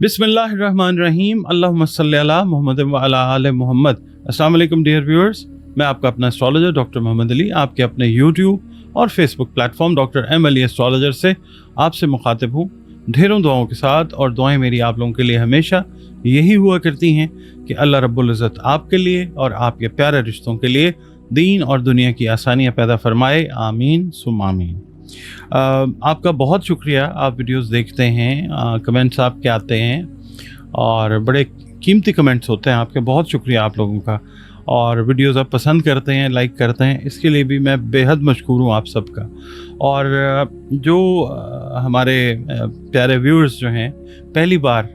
बिस्मिल्लाहिर्रहमानिर्रहीम, अल्लाहुम्मा सल्ली अला मुहम्मद व अला आले मुहम्मद। अस्सलाम वालेकुम डियर व्यूअर्स, मैं आपका अपना एस्ट्रोलॉजर डॉक्टर मोहम्मद अली आपके अपने यूट्यूब और Facebook platform doctor M Ali astrologer से आपसे मुखातिब हूँ ढेरों दुआओं के साथ। और दुआएं मेरी आप लोगों के लिए हमेशा यही हुआ करती हैं कि अल्लाह रब्बुल इज़्ज़त आपके लिए और आपके प्यारे रिश्तों के लिए दीन और दुनिया की आसानियाँ पैदा फरमाए, आमीन सुम आमीन। आपका बहुत शुक्रिया, आप वीडियोस देखते हैं, कमेंट्स आपके आते हैं और बड़े कीमती कमेंट्स होते हैं आपके, बहुत शुक्रिया आप लोगों का। और वीडियोस आप पसंद करते हैं, लाइक करते हैं, इसके लिए भी मैं बेहद मशकूर हूँ आप सबका। और जो हमारे प्यारे व्यूअर्स जो हैं पहली बार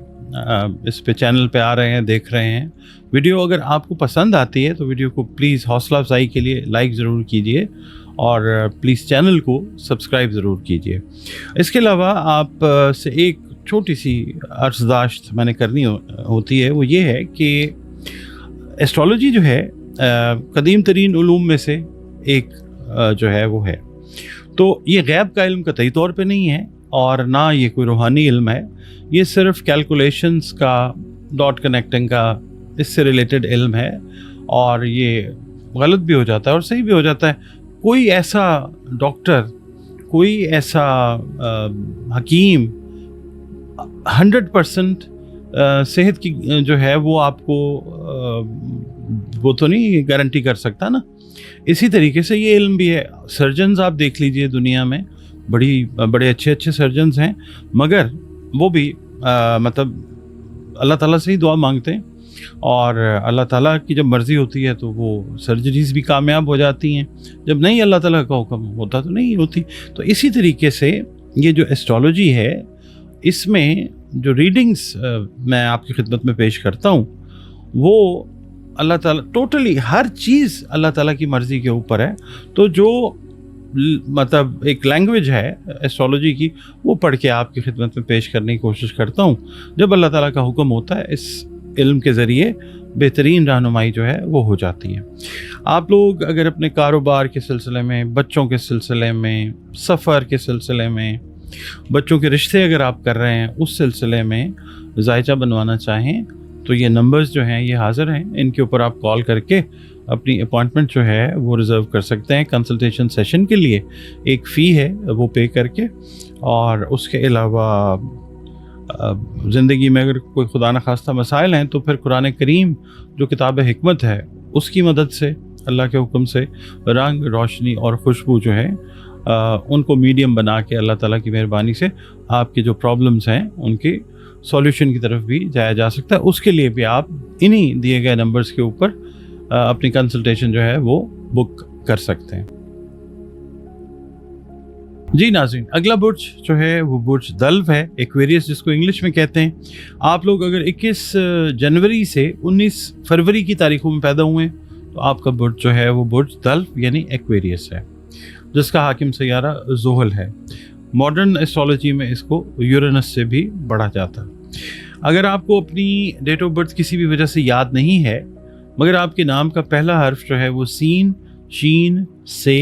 इस पे चैनल पे आ रहे हैं, देख रहे हैं वीडियो, अगर आपको पसंद आती है तो वीडियो को प्लीज़ हौसला अफजाई के लिए लाइक ज़रूर कीजिए और प्लीज़ चैनल को सब्सक्राइब ज़रूर कीजिए। इसके अलावा आप से एक छोटी सी अर्ज़दाश्त मैंने करनी होती है, वो ये है कि एस्ट्रोलॉजी जो है कदीम तरीन उलूम में से एक जो है वो है। तो ये गैब का इल्म कतई तौर पे नहीं है और ना ये कोई रूहानी इल्म है, ये सिर्फ कैलकुलेशंस का, डॉट कनेक्टिंग का, इससे रिलेटेड इल्म है। और ये गलत भी हो जाता है और सही भी हो जाता है। कोई ऐसा डॉक्टर, कोई ऐसा हकीम 100% सेहत की जो है वो आपको वो तो नहीं गारंटी कर सकता ना। इसी तरीके से ये इल्म भी है। सर्जन्स आप देख लीजिए, दुनिया में बड़े अच्छे अच्छे सर्जन्स हैं, मगर वो भी मतलब अल्लाह ताला से ही दुआ मांगते हैं और अल्लाह ताला की जब मर्ज़ी होती है तो वो सर्जरीज़ भी कामयाब हो जाती हैं, जब नहीं अल्लाह ताला का हुक्म होता तो नहीं होती। तो इसी तरीके से ये जो एस्ट्रोलॉजी है, इसमें जो रीडिंग्स मैं आपकी खिदमत में पेश करता हूँ वो अल्लाह ताला, टोटली हर चीज़ अल्लाह ताला की मर्ज़ी के ऊपर है। तो जो मतलब एक लैंग्वेज है एस्ट्रोलॉजी की, वो पढ़ के आपकी खिदमत में पेश करने की कोशिश करता हूँ। जब अल्लाह ताला का हुक्म होता है, इस इल्म के ज़रिए बेहतरीन रहनुमाई जो है वो हो जाती है। आप लोग अगर अपने कारोबार के सिलसिले में, बच्चों के सिलसिले में, सफ़र के सिलसिले में, बच्चों के रिश्ते अगर आप कर रहे हैं उस सिलसिले में जायचा बनवाना चाहें तो ये नंबर्स जो हैं ये हाज़िर हैं, इनके ऊपर आप कॉल करके अपनी अपॉइंटमेंट जो है वो रिज़र्व कर सकते हैं। कंसल्टेशन सेशन के लिए एक फ़ी है वो पे करके, और उसके अलावा ज़िंदगी में अगर कोई खुदा न खास्ता मसाइल हैं तो फिर कुरान करीम जो किताब हिकमत है उसकी मदद से, अल्लाह के हुक्म से रंग, रोशनी और खुशबू जो है उनको मीडियम बना के अल्लाह ताला की मेहरबानी से आपकी जो प्रॉब्लम्स हैं उनकी सॉल्यूशन की तरफ भी जाया जा सकता है। उसके लिए भी आप इन्हीं दिए गए नंबर्स के ऊपर अपनी कंसल्टेशन जो है वो बुक कर सकते हैं। जी नाज़रीन, अगला बुर्ज जो है वो बुर्ज दल्व है, एक्वेरियस जिसको इंग्लिश में कहते हैं। आप लोग अगर 21 जनवरी से 19 फरवरी की तारीखों में पैदा हुए तो आपका बुर्ज जो है वो बुर्ज दल्व यानी एक्वेरियस है, जिसका हाकिम सैयारा ज़ुहल है। मॉडर्न एस्ट्रोलॉजी में इसको यूरेनस से भी बढ़ा जाता है। अगर आपको अपनी डेट ऑफ बर्थ किसी भी वजह से याद नहीं है, मगर आपके नाम का पहला हर्फ जो है वो सीन, शीन, से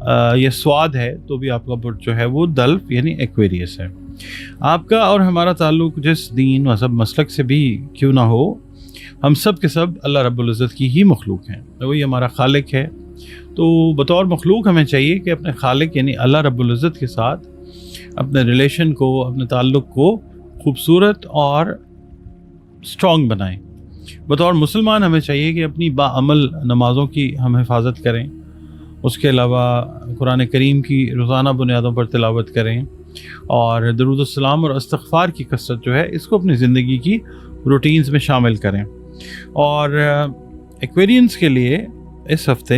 या स्वाद है, तो भी आपका बुर्ज जो है वो दल्व यानी एक्वेरियस है। आपका और हमारा ताल्लुक़ जिस दीन, मज़हब, मसलक से भी क्यों ना हो, हम सब के सब अल्लाह रब्बुल इज़्ज़त की ही मखलूक हैं, वही हमारा खालिक है। तो बतौर मखलूक हमें चाहिए कि अपने खालिक यानी अल्लाह रब्बुल इज़्ज़त के साथ अपने रिलेशन को, अपने ताल्लुक़ को खूबसूरत और स्ट्रॉन्ग बनाएं। बतौर मुसलमान हमें चाहिए कि अपनी बाअमल नमाज़ों की हम हिफाजत करें, उसके अलावा कुरान करीम की रोज़ाना बुनियादों पर तिलावत करें और दरूद सलाम और इस्तग़फ़ार की कसरत जो है इसको अपनी ज़िंदगी की रूटीन्स में शामिल करें। और एक्वेरियंस के लिए इस हफ्ते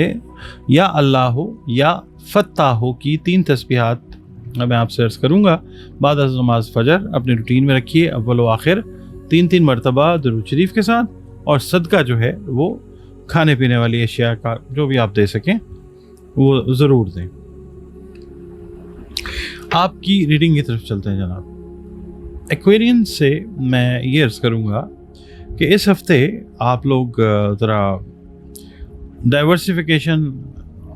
या अल्लाह हो या फ़त्ताह हो की 3 तस्बीहात मैं आपसे अर्ज़ करूँगा बाद अज़ नमाज फ़जर। अपनी रूटीन में रखिए, अव्वल व आखिर 3-3 मरतबा दुरूद शरीफ के साथ, और सदका जो है वो खाने पीने वाली अशिया का जो भी आप दे सकें वो ज़रूर दें। आपकी रीडिंग की तरफ चलते हैं जनाब। एक्वेरियन से मैं ये अर्ज़ करूँगा कि इस हफ्ते आप लोग ज़रा डाइवर्सिफिकेशन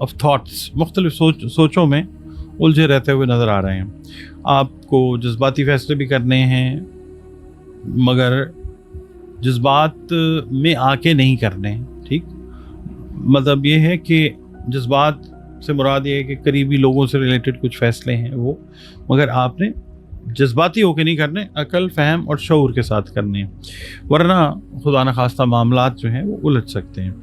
ऑफ थॉट्स, मुख्तलिफ सोचों में उलझे रहते हुए नज़र आ रहे हैं। आपको जज्बाती फ़ैसले भी करने हैं, मगर जज्बात में आके नहीं करने हैं, ठीक। मतलब ये है कि जज्बात से मुराद ये है कि करीबी लोगों से रिलेटेड कुछ फैसले हैं वो, मगर आपने जज्बाती होके नहीं करने, अकल, फ़हम और शऊर के साथ करने हैं, वरना खुदा न खास्ता मामलात जो हैं वो उलझ सकते हैं।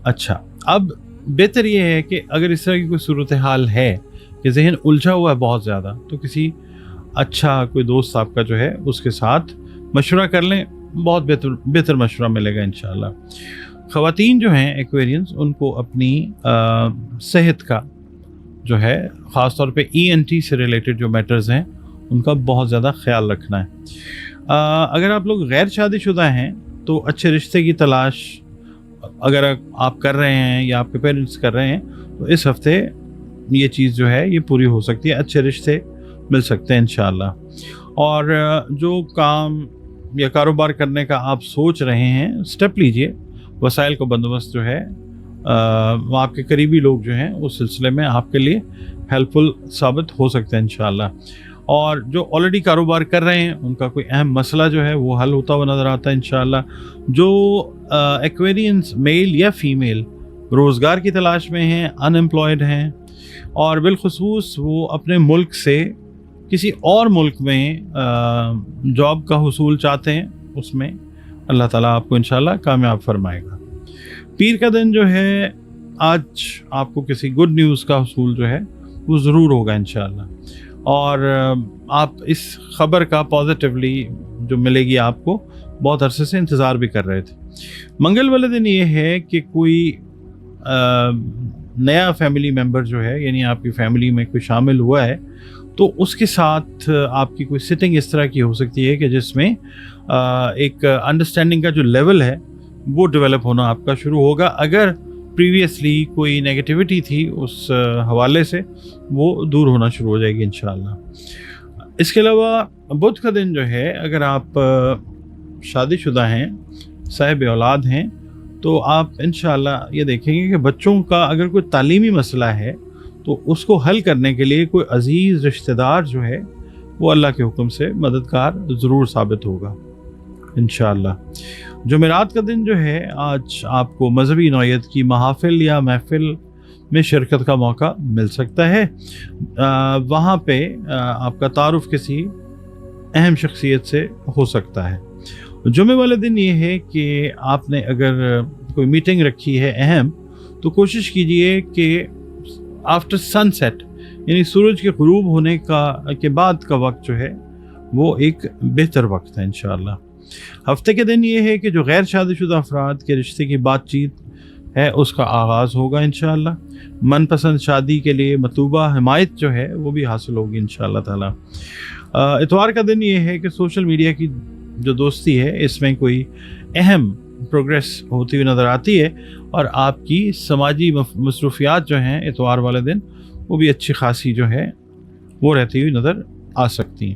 अच्छा, अब बेहतर ये है कि अगर इस तरह की कोई सूरत हाल है कि ज़हन उलझा हुआ है बहुत ज़्यादा, तो किसी अच्छा कोई दोस्त आपका जो है उसके साथ मशवरा कर लें, बहुत बेहतर मशवरा मिलेगा इंशाल्लाह। ख़वातीन जो हैं एक्वेरियंस, उनको अपनी सेहत का जो है ख़ास तौर पे ENT से रिलेटेड जो मैटर्स हैं उनका बहुत ज़्यादा ख्याल रखना है। अगर आप लोग गैर शादीशुदा हैं तो अच्छे रिश्ते की तलाश अगर आप कर रहे हैं या आपके पेरेंट्स कर रहे हैं, तो इस हफ्ते ये चीज़ जो है ये पूरी हो सकती है, अच्छे रिश्ते मिल सकते हैं इंशाल्लाह। और जो काम या कारोबार करने का आप सोच रहे हैं, स्टेप लीजिए, वसाइल को बंदोबस्त जो है वो आपके करीबी लोग जो हैं उस सिलसिले में आपके लिए हेल्पफुल साबित हो सकते हैं इंशाल्लाह। और जो ऑलरेडी कारोबार कर रहे हैं उनका कोई अहम मसला जो है वो हल होता हुआ नज़र आता है इंशाल्लाह। जो एक्वेरियंस मेल या फीमेल रोज़गार की तलाश में हैं, अनएम्प्लॉयड हैं, और बिलखुसूस वो अपने मुल्क से किसी और मुल्क में जॉब का हुसूल चाहते हैं, उसमें अल्लाह ताला आपको इंशाल्लाह कामयाब फरमाएगा। पीर का दिन जो है, आज आपको किसी गुड न्यूज़ का हुसूल जो है वो ज़रूर होगा इंशाल्लाह, और आप इस ख़बर का पॉजिटिवली जो मिलेगी आपको बहुत अरसे से इंतज़ार भी कर रहे थे। मंगल वाले दिन ये है कि कोई नया फैमिली मेम्बर जो है, यानी आपकी फैमिली में कोई शामिल हुआ है, तो उसके साथ आपकी कोई सिटिंग इस तरह की हो सकती है कि जिसमें एक अंडरस्टैंडिंग का जो लेवल है वो डेवलप होना आपका शुरू होगा। अगर प्रीवियसली कोई नेगेटिविटी थी उस हवाले से वो दूर होना शुरू हो जाएगी इंशाल्लाह। इसके अलावा बुध का दिन जो है, अगर आप शादीशुदा हैं, साहिब औलाद हैं, तो आप इंशाल्लाह ये देखेंगे कि बच्चों का अगर कोई तालीमी मसला है तो उसको हल करने के लिए कोई अजीज़ रिश्तेदार जो है वो अल्लाह के हुक्म से मददगार ज़रूर साबित होगा इंशाल्लाह। जुमेरात का दिन जो है, आज आपको मजहबी नौयत की महाफिल या महफिल में शिरकत का मौका मिल सकता है। वहाँ पे आपका तारुफ किसी अहम शख्सियत से हो सकता है। जुमे वाले दिन ये है कि आपने अगर कोई मीटिंग रखी है अहम, तो कोशिश कीजिए कि आफ्टर सनसेट, यानी सूरज के ग़ुरूब होने के बाद का वक्त जो है वो एक बेहतर वक्त है इंशाल्लाह। हफ्ते के दिन ये है कि जो गैर शादीशुदा अफराद के रिश्ते की बातचीत है उसका आगाज़ होगा इंशाल्लाह। मनपसंद शादी के लिए मतलूबा हिमायत जो है वो भी हासिल होगी इंशाल्लाह ताला। इतवार का दिन ये है कि सोशल मीडिया की जो दोस्ती है इसमें कोई अहम प्रोग्रेस होती हुई नज़र आती है, और आपकी समाजी मसरूफियात जो हैं इतवार वाले दिन वो भी अच्छी खासी जो है वो रहती हुई नज़र आ सकती हैं।